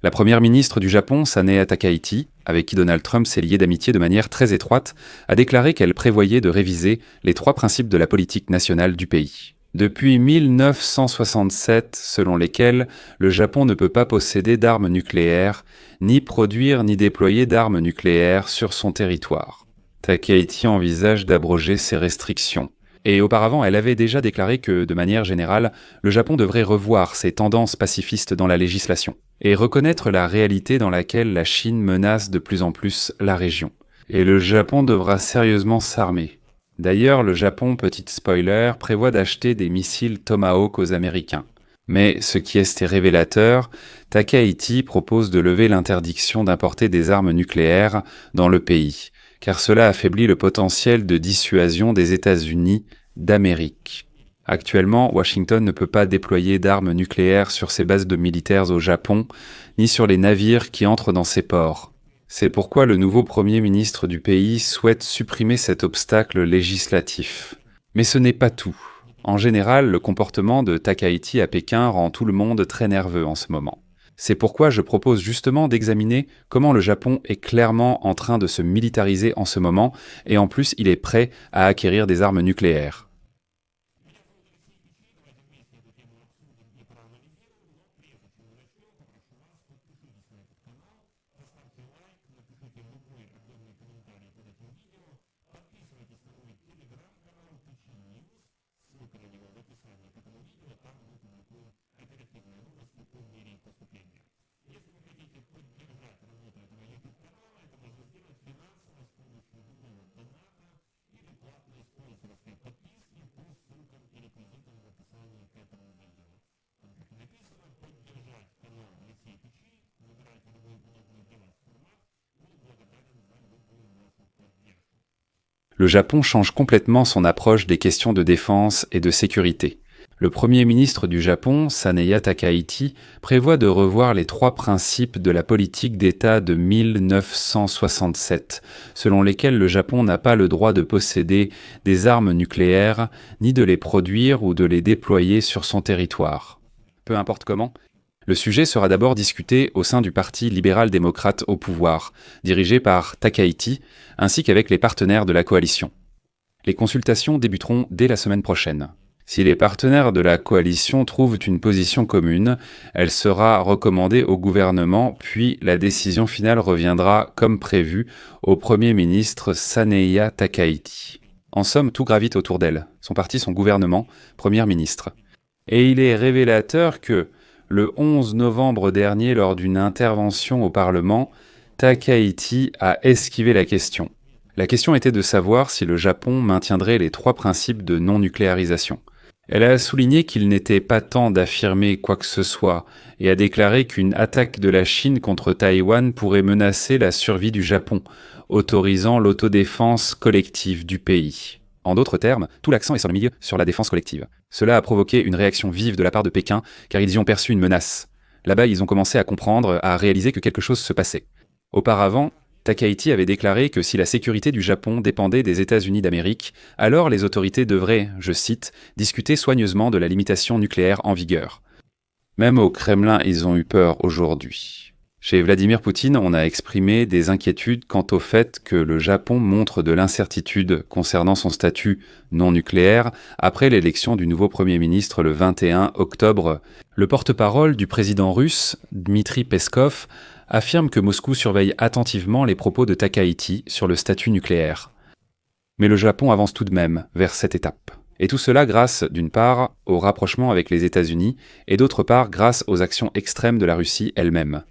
La première ministre du Japon, Sanea Takaichi, avec qui Donald Trump s'est lié d'amitié de manière très étroite, a déclaré qu'elle prévoyait de réviser les 3 principes de la politique nationale du pays. Depuis 1967, selon lesquels le Japon ne peut pas posséder d'armes nucléaires, ni produire ni déployer d'armes nucléaires sur son territoire. Takaichi envisage d'abroger ces restrictions. Et auparavant, elle avait déjà déclaré que, de manière générale, le Japon devrait revoir ses tendances pacifistes dans la législation et reconnaître la réalité dans laquelle la Chine menace de plus en plus la région. Et le Japon devra sérieusement s'armer. D'ailleurs, le Japon, petit spoiler, prévoit d'acheter des missiles Tomahawk aux Américains. Mais ce qui est révélateur, Takaichi propose de lever l'interdiction d'importer des armes nucléaires dans le pays, car cela affaiblit le potentiel de dissuasion des États-Unis d'Amérique. Actuellement, Washington ne peut pas déployer d'armes nucléaires sur ses bases de militaires au Japon, ni sur les navires qui entrent dans ses ports. C'est pourquoi le nouveau Premier ministre du pays souhaite supprimer cet obstacle législatif. Mais ce n'est pas tout. En général, le comportement de Takaichi à Pékin rend tout le monde très nerveux en ce moment. C'est pourquoi je propose justement d'examiner comment le Japon est clairement en train de se militariser en ce moment, et en plus il est prêt à acquérir des armes nucléaires. Le Japon change complètement son approche des questions de défense et de sécurité. Le Premier ministre du Japon, Sanea Takaichi, prévoit de revoir les 3 principes de la politique d'État de 1967, selon lesquels le Japon n'a pas le droit de posséder des armes nucléaires, ni de les produire ou de les déployer sur son territoire. Peu importe comment, le sujet sera d'abord discuté au sein du Parti libéral-démocrate au pouvoir, dirigé par Takaichi, ainsi qu'avec les partenaires de la coalition. Les consultations débuteront dès la semaine prochaine. Si les partenaires de la coalition trouvent une position commune, elle sera recommandée au gouvernement, puis la décision finale reviendra, comme prévu, au Premier ministre Sanea Takaichi. En somme, tout gravite autour d'elle, son parti, son gouvernement, Première ministre. Et il est révélateur que, le 11 novembre dernier, lors d'une intervention au Parlement, Takaichi a esquivé la question. La question était de savoir si le Japon maintiendrait les 3 principes de non-nucléarisation. Elle a souligné qu'il n'était pas temps d'affirmer quoi que ce soit et a déclaré qu'une attaque de la Chine contre Taïwan pourrait menacer la survie du Japon, autorisant l'autodéfense collective du pays. En d'autres termes, tout l'accent est sur la défense collective. Cela a provoqué une réaction vive de la part de Pékin, car ils y ont perçu une menace. Là-bas, ils ont commencé à comprendre, à réaliser que quelque chose se passait. Auparavant, Takaichi avait déclaré que si la sécurité du Japon dépendait des États-Unis d'Amérique, alors les autorités devraient, je cite, discuter soigneusement de la limitation nucléaire en vigueur. Même au Kremlin, ils ont eu peur aujourd'hui. Chez Vladimir Poutine, on a exprimé des inquiétudes quant au fait que le Japon montre de l'incertitude concernant son statut non nucléaire après l'élection du nouveau Premier ministre le 21 octobre. Le porte-parole du président russe, Dmitri Peskov, affirme que Moscou surveille attentivement les propos de Takaichi sur le statut nucléaire. Mais le Japon avance tout de même vers cette étape. Et tout cela grâce, d'une part, au rapprochement avec les États-Unis, et d'autre part grâce aux actions extrêmes de la Russie elle-même.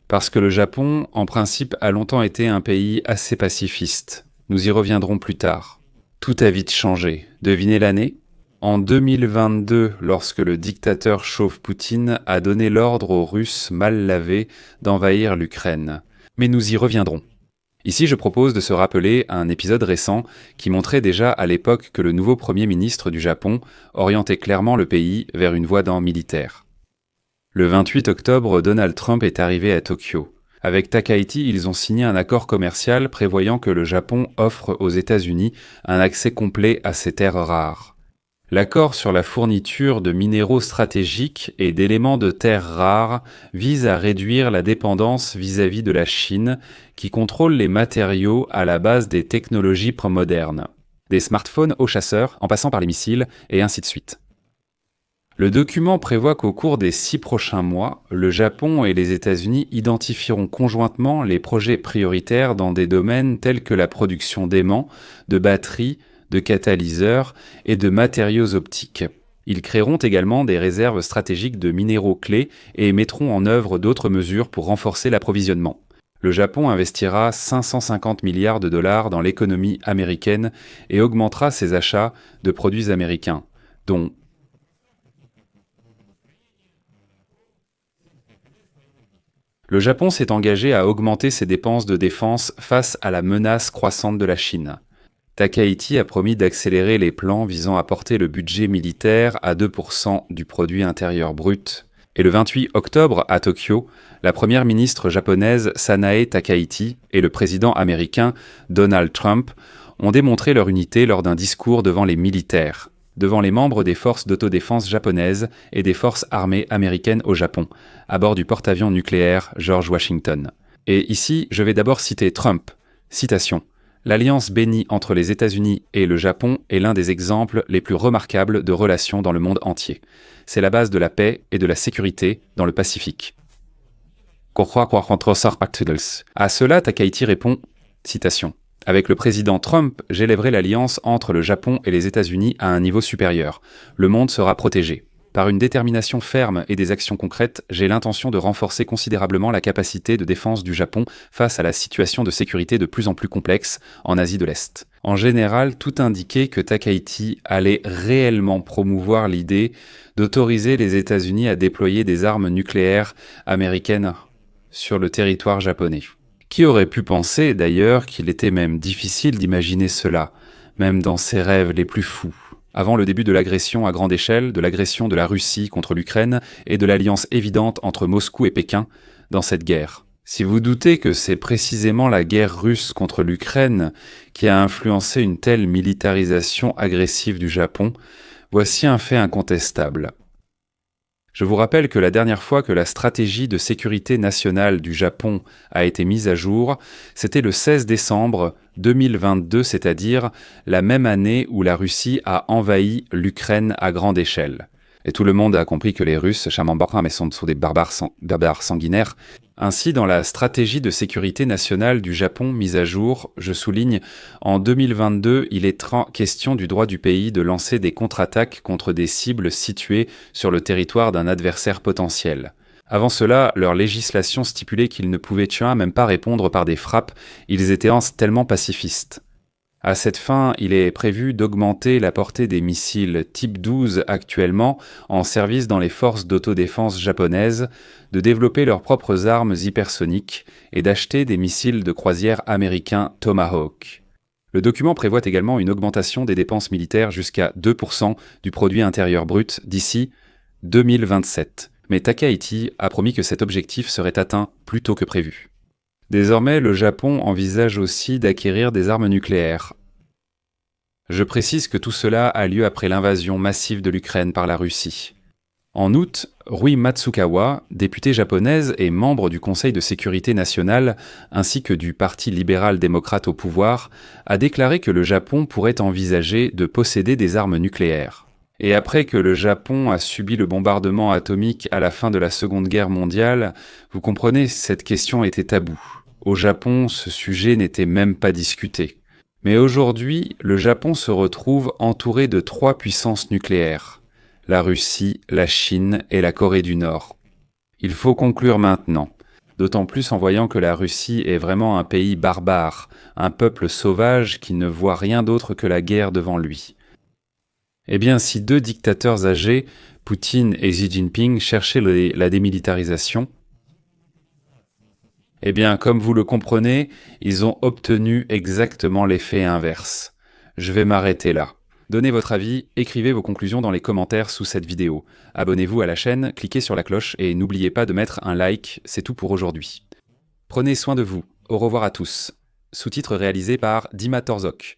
Parce que le Japon, en principe, a longtemps été un pays assez pacifiste. Nous y reviendrons plus tard. Tout a vite changé. Devinez l'année ? En 2022, lorsque le dictateur chauve Poutine a donné l'ordre aux Russes mal lavés d'envahir l'Ukraine. Mais nous y reviendrons. Ici, je propose de se rappeler un épisode récent qui montrait déjà à l'époque que le nouveau Premier ministre du Japon orientait clairement le pays vers une voie militaire. Le 28 octobre, Donald Trump est arrivé à Tokyo. Avec Takaichi, ils ont signé un accord commercial prévoyant que le Japon offre aux États-Unis un accès complet à ces terres rares. L'accord sur la fourniture de minéraux stratégiques et d'éléments de terres rares vise à réduire la dépendance vis-à-vis de la Chine, qui contrôle les matériaux à la base des technologies modernes, des smartphones aux chasseurs, en passant par les missiles, et ainsi de suite. Le document prévoit qu'au cours des 6 prochains mois, le Japon et les États-Unis identifieront conjointement les projets prioritaires dans des domaines tels que la production d'aimants, de batteries, de catalyseurs et de matériaux optiques. Ils créeront également des réserves stratégiques de minéraux clés et mettront en œuvre d'autres mesures pour renforcer l'approvisionnement. Le Japon investira 550 milliards de dollars dans l'économie américaine et augmentera ses achats de produits américains, dont le Japon s'est engagé à augmenter ses dépenses de défense face à la menace croissante de la Chine. Takaichi a promis d'accélérer les plans visant à porter le budget militaire à 2% du produit intérieur brut. Et le 28 octobre, à Tokyo, la première ministre japonaise Sanae Takaichi et le président américain Donald Trump ont démontré leur unité lors d'un discours devant les militaires, devant les membres des forces d'autodéfense japonaises et des forces armées américaines au Japon, à bord du porte-avions nucléaire George Washington. Et ici, je vais d'abord citer Trump. Citation. L'alliance bénie entre les États-Unis et le Japon est l'un des exemples les plus remarquables de relations dans le monde entier. C'est la base de la paix et de la sécurité dans le Pacifique. À cela, Takaichi répond, citation, « Avec le président Trump, j'élèverai l'alliance entre le Japon et les États-Unis à un niveau supérieur. Le monde sera protégé. Par une détermination ferme et des actions concrètes, j'ai l'intention de renforcer considérablement la capacité de défense du Japon face à la situation de sécurité de plus en plus complexe en Asie de l'Est. » En général, tout indiquait que Takaichi allait réellement promouvoir l'idée d'autoriser les États-Unis à déployer des armes nucléaires américaines sur le territoire japonais. Qui aurait pu penser, d'ailleurs, qu'il était même difficile d'imaginer cela, même dans ses rêves les plus fous, avant le début de l'agression à grande échelle, de l'agression de la Russie contre l'Ukraine et de l'alliance évidente entre Moscou et Pékin dans cette guerre. Si vous doutez que c'est précisément la guerre russe contre l'Ukraine qui a influencé une telle militarisation agressive du Japon, voici un fait incontestable. Je vous rappelle que la dernière fois que la stratégie de sécurité nationale du Japon a été mise à jour, c'était le 16 décembre 2022, c'est-à-dire la même année où la Russie a envahi l'Ukraine à grande échelle. Et tout le monde a compris que les Russes, mais sont des barbares sanguinaires. Ainsi, dans la stratégie de sécurité nationale du Japon mise à jour, je souligne, en 2022, il est question du droit du pays de lancer des contre-attaques contre des cibles situées sur le territoire d'un adversaire potentiel. Avant cela, leur législation stipulait qu'ils ne pouvaient même pas répondre par des frappes, ils étaient tellement pacifistes. À cette fin, il est prévu d'augmenter la portée des missiles Type 12 actuellement en service dans les forces d'autodéfense japonaises, de développer leurs propres armes hypersoniques et d'acheter des missiles de croisière américains Tomahawk. Le document prévoit également une augmentation des dépenses militaires jusqu'à 2% du produit intérieur brut d'ici 2027. Mais Takaichi a promis que cet objectif serait atteint plus tôt que prévu. Désormais, le Japon envisage aussi d'acquérir des armes nucléaires. Je précise que tout cela a lieu après l'invasion massive de l'Ukraine par la Russie. En août, Rui Matsukawa, députée japonaise et membre du Conseil de sécurité nationale ainsi que du Parti libéral-démocrate au pouvoir, a déclaré que le Japon pourrait envisager de posséder des armes nucléaires. Et après que le Japon a subi le bombardement atomique à la fin de la Seconde Guerre mondiale, vous comprenez, cette question était taboue. Au Japon, ce sujet n'était même pas discuté. Mais aujourd'hui, le Japon se retrouve entouré de 3 puissances nucléaires, la Russie, la Chine et la Corée du Nord. Il faut conclure maintenant, d'autant plus en voyant que la Russie est vraiment un pays barbare, un peuple sauvage qui ne voit rien d'autre que la guerre devant lui. Eh bien, si 2 dictateurs âgés, Poutine et Xi Jinping, cherchaient la démilitarisation, eh bien, comme vous le comprenez, ils ont obtenu exactement l'effet inverse. Je vais m'arrêter là. Donnez votre avis, écrivez vos conclusions dans les commentaires sous cette vidéo. Abonnez-vous à la chaîne, cliquez sur la cloche et n'oubliez pas de mettre un like, c'est tout pour aujourd'hui. Prenez soin de vous. Au revoir à tous. Sous-titres réalisés par Dima Torzok.